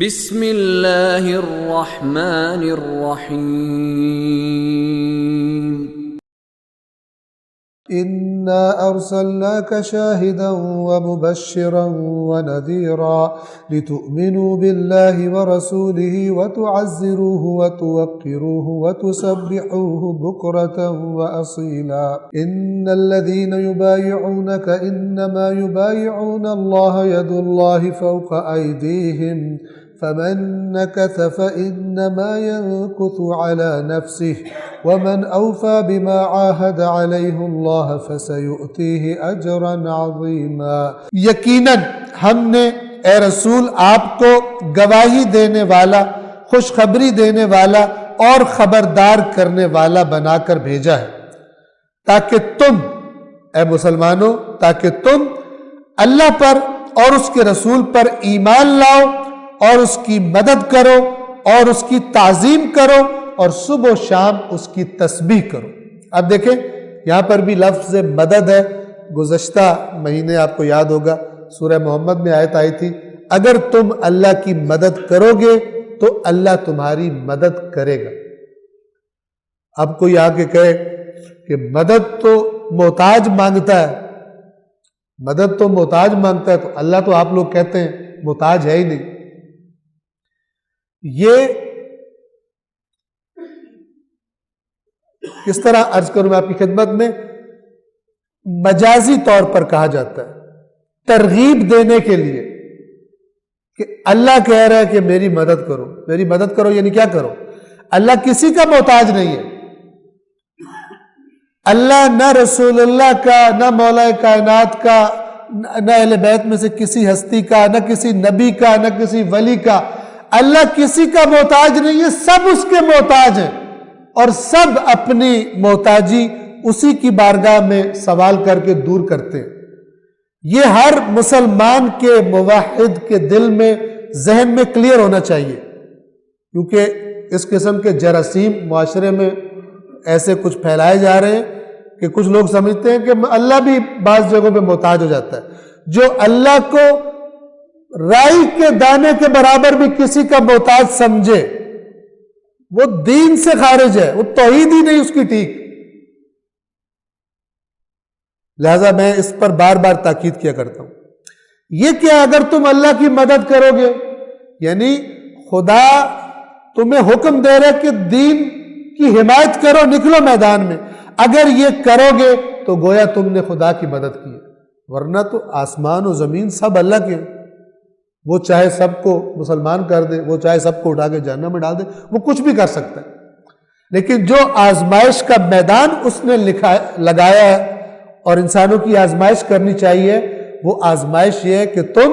بسم اللہ الرحمن الرحیم إنا أرسلناك شاهدا ومبشرا ونذيرا لتؤمنوا بالله ورسوله وتعزروه وتوقروه وتسبحوه بكرة وأصيلا إن الذين يبايعونك إنما يبايعون الله يد الله فوق أيديهم فمن نكث فإنما ينكث على نفسه ومن أوفى بما عاهد عليه الله فسيؤتيه أجرا عظيما۔ یقیناً ہم نے اے رسول آپ کو گواہی دینے والا، خوشخبری دینے والا اور خبردار کرنے والا بنا کر بھیجا ہے تاکہ تم اے مسلمانوں اللہ پر اور اس کے رسول پر ایمان لاؤ اور اس کی مدد کرو اور اس کی تعظیم کرو اور صبح و شام اس کی تسبیح کرو۔ اب دیکھیں یہاں پر بھی لفظ مدد ہے۔ گزشتہ مہینے آپ کو یاد ہوگا سورہ محمد میں آیت آئی تھی، اگر تم اللہ کی مدد کرو گے تو اللہ تمہاری مدد کرے گا۔ اب کوئی آ کے کہے کہ مدد تو محتاج مانگتا ہے، تو اللہ تو آپ لوگ کہتے ہیں محتاج ہے ہی نہیں۔ یہ کس طرح عرض کروں میں آپ کی خدمت میں، مجازی طور پر کہا جاتا ہے ترغیب دینے کے لیے کہ اللہ کہہ رہا ہے کہ میری مدد کرو، یعنی کیا کرو؟ اللہ کسی کا محتاج نہیں ہے۔ اللہ نہ رسول اللہ کا، نہ مولا کائنات کا، نہ اہل بیت میں سے کسی ہستی کا، نہ کسی نبی کا، نہ کسی ولی کا۔ اللہ کسی کا محتاج نہیں ہے، سب اس کے محتاج ہیں اور سب اپنی محتاجی اسی کی بارگاہ میں سوال کر کے دور کرتے ہیں۔ یہ ہر مسلمان کے موحد کے دل میں، ذہن میں کلیئر ہونا چاہیے، کیونکہ اس قسم کے جراثیم معاشرے میں ایسے کچھ پھیلائے جا رہے ہیں کہ کچھ لوگ سمجھتے ہیں کہ اللہ بھی بعض جگہوں پہ محتاج ہو جاتا ہے۔ جو اللہ کو رائی کے دانے کے برابر بھی کسی کا محتاج سمجھے وہ دین سے خارج ہے، وہ توحید ہی نہیں اس کی ٹھیک۔ لہذا میں اس پر بار بار تاکید کیا کرتا ہوں۔ یہ کیا اگر تم اللہ کی مدد کرو گے، یعنی خدا تمہیں حکم دے رہے کہ دین کی حمایت کرو، نکلو میدان میں، اگر یہ کرو گے تو گویا تم نے خدا کی مدد کی ہے، ورنہ تو آسمان و زمین سب اللہ کے ہیں۔ وہ چاہے سب کو مسلمان کر دے، وہ چاہے سب کو اٹھا کے جہنم میں ڈال دے، وہ کچھ بھی کر سکتا ہے، لیکن جو آزمائش کا میدان اس نے لگایا ہے اور انسانوں کی آزمائش کرنی چاہیے، وہ آزمائش یہ ہے کہ تم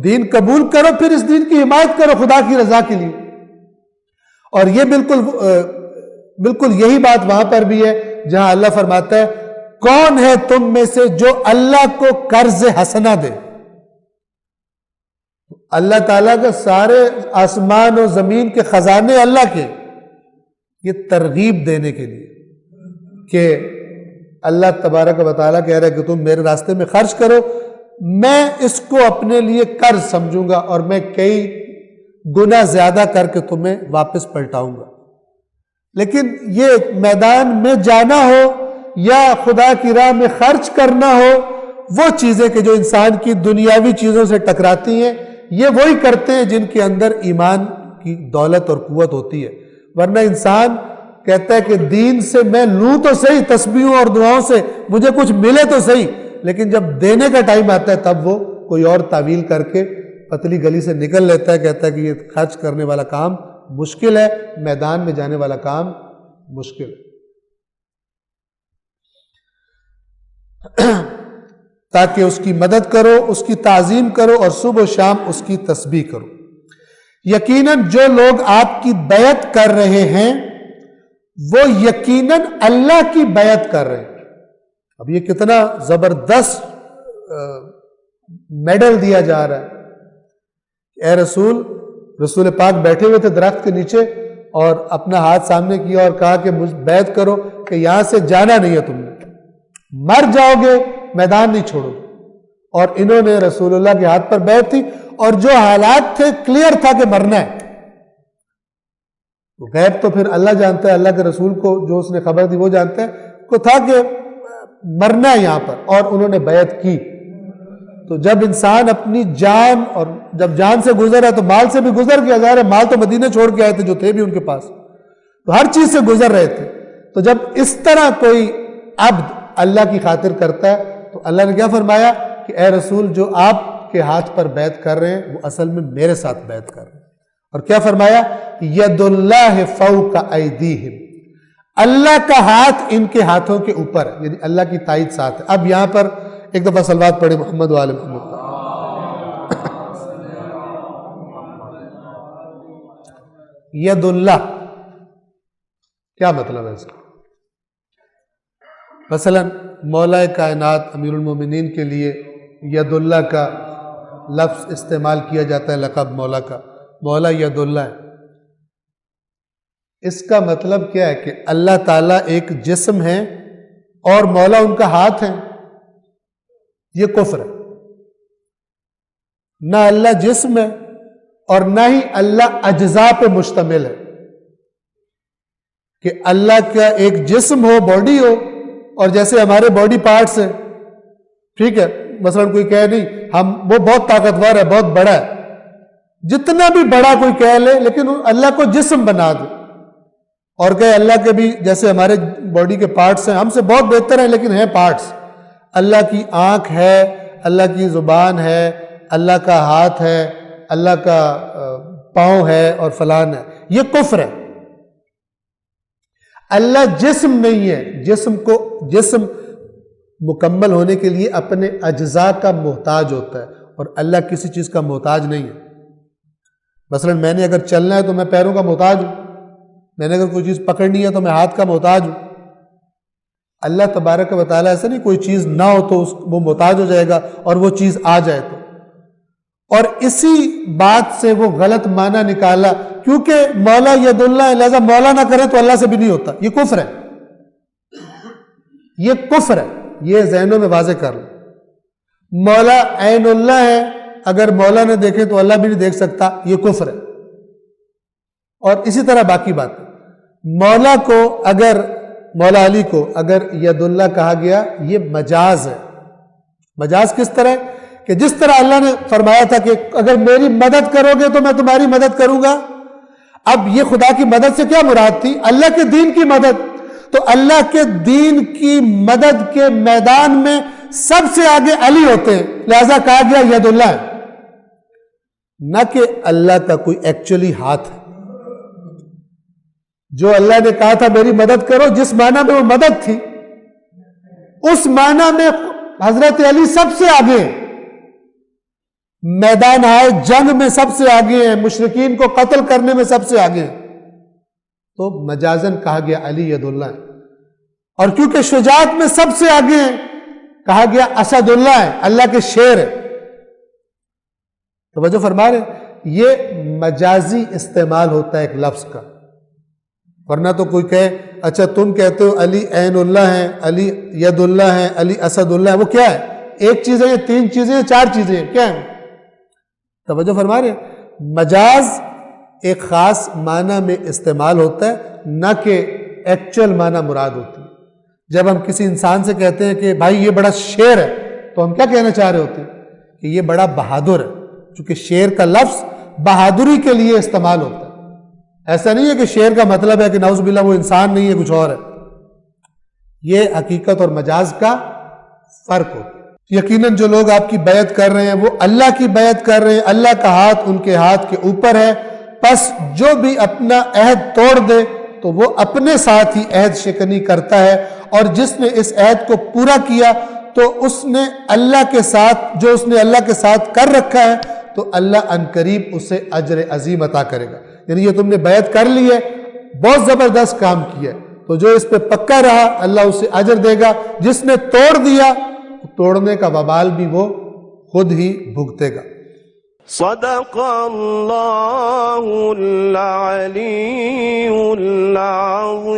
دین قبول کرو، پھر اس دین کی حمایت کرو خدا کی رضا کے لیے۔ اور یہ بالکل یہی بات وہاں پر بھی ہے جہاں اللہ فرماتا ہے کون ہے تم میں سے جو اللہ کو قرض حسنہ دے؟ اللہ تعالیٰ کا سارے آسمان و زمین کے خزانے اللہ کے، یہ ترغیب دینے کے لیے کہ اللہ تبارک و تعالیٰ کہہ رہا ہے کہ تم میرے راستے میں خرچ کرو، میں اس کو اپنے لیے قرض سمجھوں گا اور میں کئی گنا زیادہ کر کے تمہیں واپس پلٹاؤں گا۔ لیکن یہ میدان میں جانا ہو یا خدا کی راہ میں خرچ کرنا ہو، وہ چیزیں کہ جو انسان کی دنیاوی چیزوں سے ٹکراتی ہیں، یہ وہی کرتے ہیں جن کے اندر ایمان کی دولت اور قوت ہوتی ہے۔ ورنہ انسان کہتا ہے کہ دین سے میں لوں تو صحیح، تسبیحوں اور دعاؤں سے مجھے کچھ ملے تو صحیح، لیکن جب دینے کا ٹائم آتا ہے تب وہ کوئی اور تعویل کر کے پتلی گلی سے نکل لیتا ہے، کہتا ہے کہ یہ خرچ کرنے والا کام مشکل ہے، میدان میں جانے والا کام مشکل ہے۔ تاکہ اس کی مدد کرو، اس کی تعظیم کرو اور صبح و شام اس کی تسبیح کرو۔ یقیناً جو لوگ آپ کی بیعت کر رہے ہیں وہ یقیناً اللہ کی بیعت کر رہے ہیں۔ اب یہ کتنا زبردست میڈل دیا جا رہا ہے۔ اے رسول پاک بیٹھے ہوئے تھے درخت کے نیچے اور اپنا ہاتھ سامنے کیا اور کہا کہ مجھ بیعت کرو کہ یہاں سے جانا نہیں ہے، تم نے مر جاؤ گے، میدان نہیں چھوڑو گے، اور انہوں نے رسول اللہ کے ہاتھ پر بیعت تھی، اور جو حالات تھے کلیئر تھا کہ مرنا ہے. غیب تو پھر اللہ جانتا ہے، اللہ کے رسول کو جو اس نے خبر دی وہ جانتا ہے، کو تھا کہ مرنا ہے یہاں پر، اور انہوں نے بیعت کی. تو جب انسان اپنی جان، اور جب جان سے گزر ہے تو مال سے بھی گزر گیا، ظاہر ہے مال تو مدینے چھوڑ کے آئے تھے جو تھے بھی ان کے پاس، تو ہر چیز سے گزر رہے تھے. تو جب اس طرح کوئی عبد اللہ کی خاطر کرتا ہے تو اللہ نے کیا فرمایا کہ اے رسول جو آپ کے ہاتھ پر بیعت کر رہے ہیں وہ اصل میں میرے ساتھ بیعت کر رہے ہیں. اور کیا فرمایا؟ ید اللہ فوق ایدیہم، اللہ کا ہاتھ ان کے ہاتھوں کے اوپر، یعنی اللہ کی تائید ساتھ ہے. اب یہاں پر ایک دفعہ صلوات پڑھے محمد و آل محمد. ید اللہ کیا مطلب ہے اس کا؟ مثلا مولا کائنات امیر المومنین کے لیے ید اللہ کا لفظ استعمال کیا جاتا ہے، لقب مولا کا، مولا ید اللہ ہے. اس کا مطلب کیا ہے کہ اللہ تعالیٰ ایک جسم ہے اور مولا ان کا ہاتھ ہے. یہ کفر ہے. نہ اللہ جسم ہے اور نہ ہی اللہ اجزاء پہ مشتمل ہے، کہ اللہ کا ایک جسم ہو، باڈی ہو، اور جیسے ہمارے باڈی پارٹس ہیں، ٹھیک ہے، مثلا کوئی کہے نہیں وہ بہت طاقتور ہے، بہت بڑا ہے، جتنا بھی بڑا کوئی کہہ لے، لیکن اللہ کو جسم بنا دے. اور کہے اللہ کے بھی جیسے ہمارے باڈی کے پارٹس ہیں، ہم سے بہت بہتر ہیں لیکن ہیں پارٹس. اللہ کی آنکھ ہے، اللہ کی زبان ہے، اللہ کا ہاتھ ہے، اللہ کا پاؤں ہے اور فلان ہے. یہ کفر ہے. اللہ جسم نہیں ہے. جسم مکمل ہونے کے لیے اپنے اجزاء کا محتاج ہوتا ہے، اور اللہ کسی چیز کا محتاج نہیں ہے. مثلا میں نے اگر چلنا ہے تو میں پیروں کا محتاج ہوں، میں نے اگر کوئی چیز پکڑنی ہے تو میں ہاتھ کا محتاج ہوں. اللہ تبارک و تعالیٰ ایسا نہیں کوئی چیز نہ ہو تو وہ محتاج ہو جائے گا اور وہ چیز آ جائے تو. اور اسی بات سے وہ غلط معنی نکالا، کیونکہ مولا ید اللہ ہے، لہذا مولا نہ کرے تو اللہ سے بھی نہیں ہوتا. یہ کفر ہے. یہ کفر ہے. یہ ذہنوں میں واضح کر لو. مولا عین اللہ ہے، اگر مولا نہ دیکھے تو اللہ بھی نہیں دیکھ سکتا. یہ کفر ہے. اور اسی طرح باقی بات، مولا کو اگر مولا علی کو اگر ید اللہ کہا گیا، یہ مجاز ہے. مجاز کس طرح ہے؟ کہ جس طرح اللہ نے فرمایا تھا کہ اگر میری مدد کرو گے تو میں تمہاری مدد کروں گا. اب یہ خدا کی مدد سے کیا مراد تھی؟ اللہ کے دین کی مدد. تو اللہ کے دین کی مدد کے میدان میں سب سے آگے علی ہوتے ہیں، لہذا کہا گیا ید اللہ ہے. نہ کہ اللہ کا کوئی ایکچولی ہاتھ ہے. جو اللہ نے کہا تھا میری مدد کرو، جس معنی میں وہ مدد تھی اس معنی میں حضرت علی سب سے آگے ہیں. میدان آئے جنگ میں سب سے آگے ہیں، مشرکین کو قتل کرنے میں سب سے آگے ہیں. تو مجازن کہا گیا علی ید اللہ ہے. اور کیونکہ شجاعت میں سب سے آگے ہیں کہا گیا اسد اللہ ہے، اللہ کے شیر ہے. توجہ فرما رہے، یہ مجازی استعمال ہوتا ہے ایک لفظ کا. ورنہ تو کوئی کہے اچھا تم کہتے ہو علی عین اللہ ہے، علی ید اللہ ہے، علی اسد اللہ ہے، وہ کیا ہے؟ ایک چیز ہے، یہ تین چیزیں، چار چیزیں ہیں، کیا ہیں؟ توجہ فرما رہے ہیں. مجاز ایک خاص معنی میں استعمال ہوتا ہے، نہ کہ ایکچوئل معنی مراد ہوتی ہے. جب ہم کسی انسان سے کہتے ہیں کہ بھائی یہ بڑا شیر ہے، تو ہم کیا کہنا چاہ رہے ہوتے ہیں؟ کہ یہ بڑا بہادر ہے. چونکہ شیر کا لفظ بہادری کے لیے استعمال ہوتا ہے. ایسا نہیں ہے کہ شیر کا مطلب ہے کہ نعوذ باللہ وہ انسان نہیں ہے، کچھ اور ہے. یہ حقیقت اور مجاز کا فرق ہوتا ہے. یقیناً جو لوگ آپ کی بیعت کر رہے ہیں وہ اللہ کی بیعت کر رہے ہیں، اللہ کا ہاتھ ان کے ہاتھ کے اوپر ہے. پس جو بھی اپنا عہد توڑ دے تو وہ اپنے ساتھ ہی عہد شکنی کرتا ہے، اور جس نے اس عہد کو پورا کیا تو اس نے اللہ کے ساتھ جو اس نے اللہ کے ساتھ کر رکھا ہے تو اللہ عنقریب اسے اجر عظیم عطا کرے گا. یعنی یہ تم نے بیعت کر لی ہے، بہت زبردست کام کیا ہے، تو جو اس پہ پکا رہا اللہ اسے اجر دے گا. جس نے توڑ دیا توڑنے کا وبال بھی وہ خود ہی بھگتے گا. صدق اللہ العلی العظیم.